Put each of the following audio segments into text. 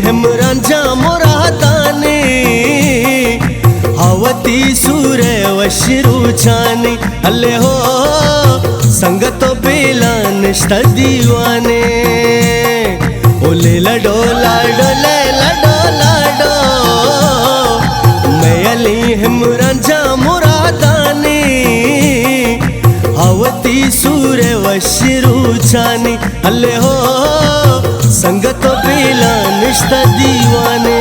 हेमरांच्या मोराताने हावती सूर्य वशिरुचाने अल्ले हो संगतो बेला निष्ठा दीवाने ओले लडो लाडो ले लडो लाडो मैली हेमरांच्या मोराताने हावती सूर्य वशिरुचाने अल्ले हो संगतो बेला निष्ठा दीवाने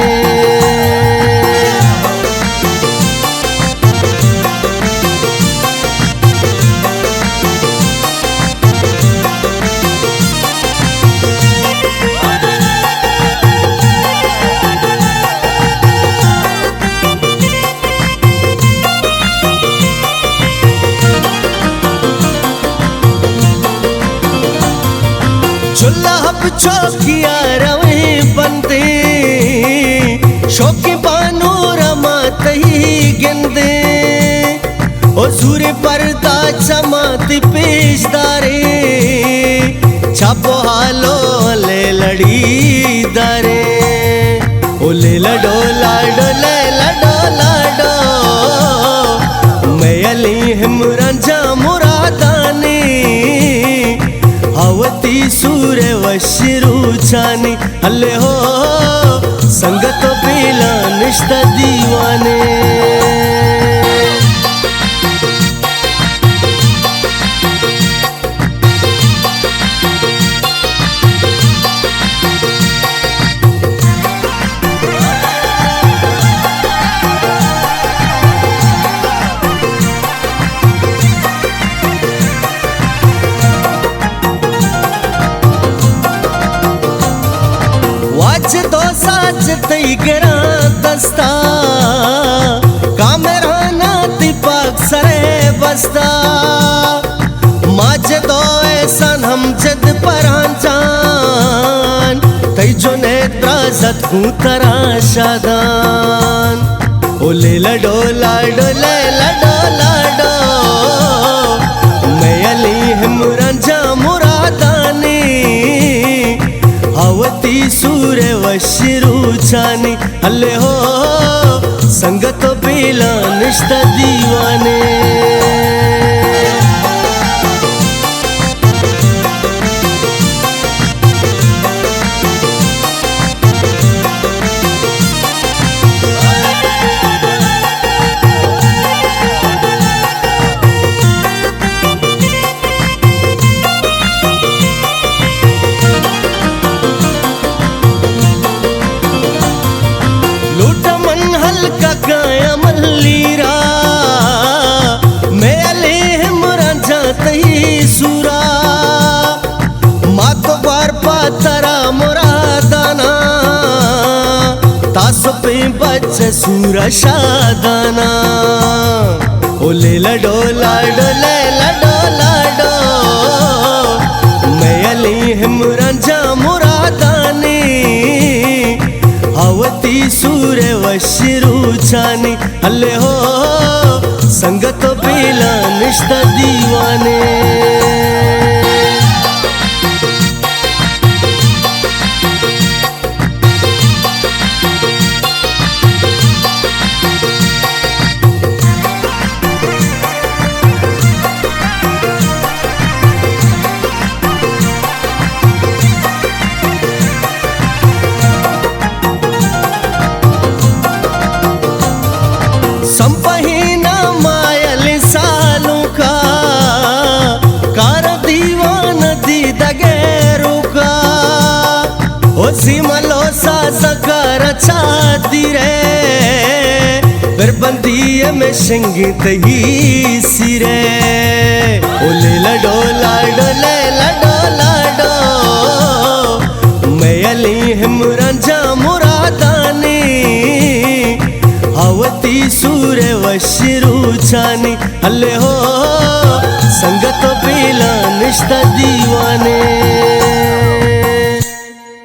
चुल्लाहब चौकिया रवे बंदे शौकी पानोरमा तही गिंदे ओ सूर्य पर्दा चमाती पेशदारे छापो हालो ले लड़ी दारे ओ ले लडो लाडो ले लडो लाडो मैली हेमरांच्या मोराताने हावती सूर्य वशिरुचाने अल्ले हो संगतो बेला निष्ठा दीवाने तो साच तई गरा दस्ता कामराना दीपक सरे बस्ता माज दो ऐसन हम जद परांचान तई जो नेत्रा सतकू तरा शादान ओले लडो लाडो ले लडो लाडो मैली हेमरांच्या मोराताने हावती सूर्य वशिरुचाने अल्ले हो संगतो बेला निष्ठा दीवाने काया मल्लीरा मैले हेमरांच्या तही सुरा मातो बार पातरा मोरादाना तासो पे बच सूरा शादाना ओले लडो लाडो ले लडो लाडो मैली हेमरांच्या मोरादाने हावती सूर्य वशिरुचाने अल्ले हो संगतो बेला निष्ठा दीवाने संपहीना मायल सालू का कार दीवान दी दगेरू का ओ सिमलो सा सकार छाती रे बरबंदी में संगीत ही सिरे ओले लडो लाडो ले लडो लाडो मैली हेमरांच्या मोराताने हावती सूर्य वशिरुचाने अल्ले हो संगतो बेला निष्ठा दीवाने